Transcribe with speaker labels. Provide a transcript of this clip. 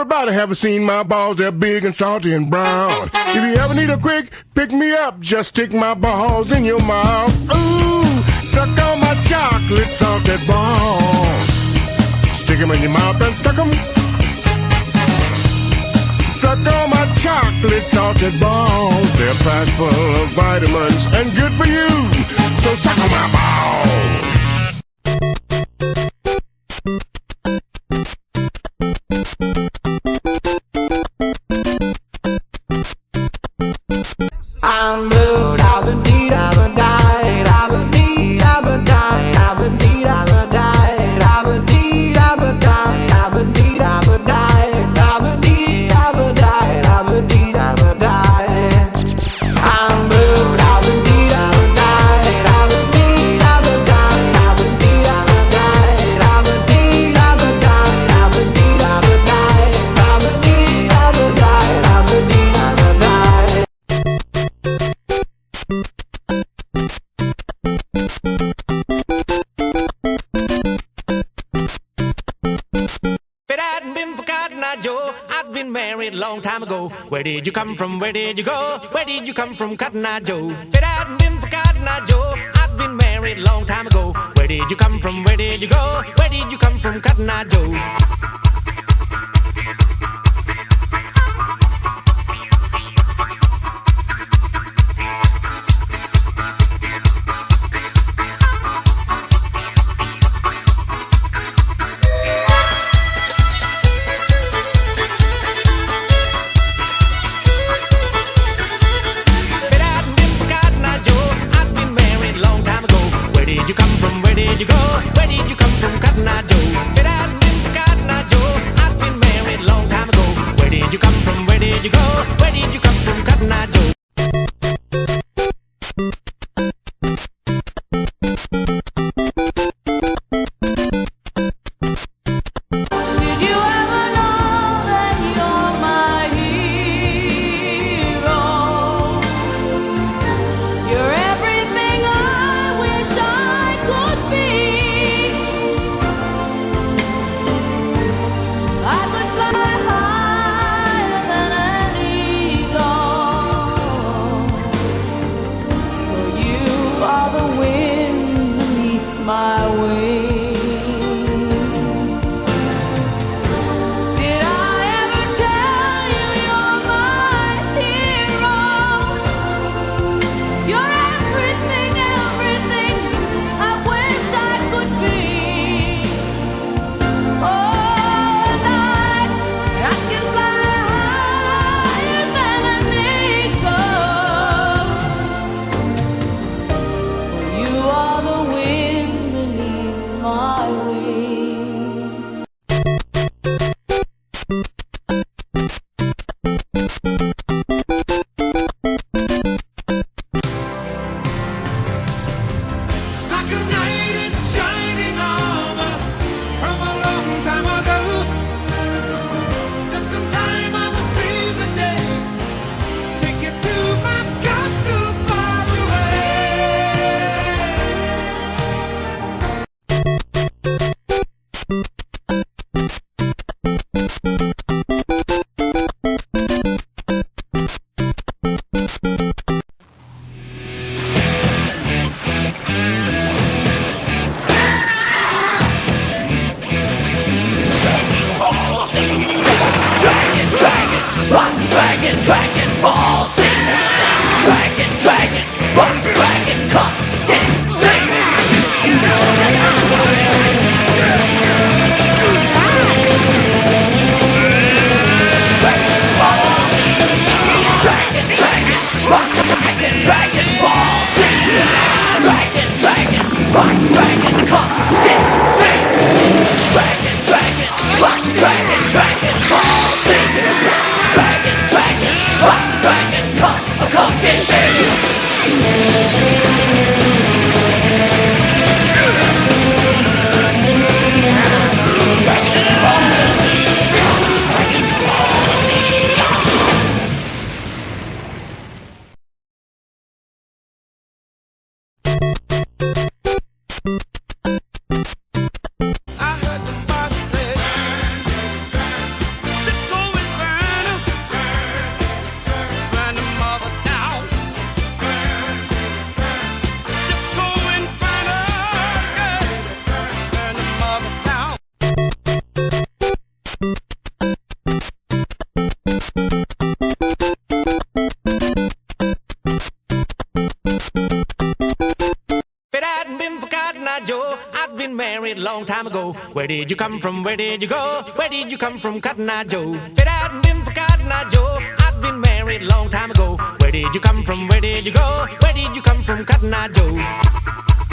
Speaker 1: Everybody have seen my balls, they're big and salty and brown. If you ever need a quick pick me up, just stick my balls in your mouth. Ooh, suck on my chocolate salted balls. Stick 'em in your mouth and suck 'em. Suck on my chocolate salted balls. They're packed full of vitamins and good for you. So suck on my balls.
Speaker 2: I'm blue, I've been deed, I've been died, I've been deed, I've been died, I've been deed, I've been died, I've been deed, I've been died, I've been deed, I've been died, I've been deed, I've been died, I've been deed, I've been died. I'm blue, I've been deed, I've been died, I've been deed, I've been died, I've been deed, I've been died, I've been deed, I've been died, I've been deed, I've been died, I've been deed, I've been died, I've been deed, I've been died.
Speaker 3: If it hadn't been for Cotton Eye Joe, I'd been married a long time ago. Where did you come from? Where did you go? Where did you come from, Cotton Eye Joe? If it hadn't been for Cotton Eye Joe, I'd been married a long time ago. Where did you come from? Where did you go? Where did you come from, Cotton Eye Joe? Where did you come from? Where did you go? Where did you come from, Cotton Eye Joe? If it hadn't been for Cotton Eye Joe, I'd been married a long time ago. Where did you come from? Where did you go? Where did you come from, Cotton Eye Joe?
Speaker 4: Did you ever know that you're my hero? You're everything I wish I could be. I could fly higher than an eagle. For you are the wind beneath my wings. Did I ever tell you you're my hero? You're everything, everything I wish I could be. Oh, and I can fly higher than an eagle. You are the wind beneath my wings.
Speaker 5: It's like a knight in shining armor from a long time ago. Just in time I will save the day. Take you to my castle far
Speaker 2: Dragon, dragon, ball, sing. Dragon, dragon, rock, dragon, come, get ready. Dragon, ball, sing. Dragon, dragon, rock, dragon, dragon, ball, sing. Dragon, dragon, rock, dragon, come, get ready. Dragon, dragon, rock, dragon, dragon, ball, sing. Dragon, dragon, rock, dragon, come, get ready.
Speaker 5: I heard somebody say
Speaker 3: Where did you come from? Where did you go? Where did you come from, Cotton Eye Joe? If it hadn't been for Cotton Eye Joe, I'd been married a long time ago. Where did you come from? Where did you go? Where did you come from, Cotton Eye Joe?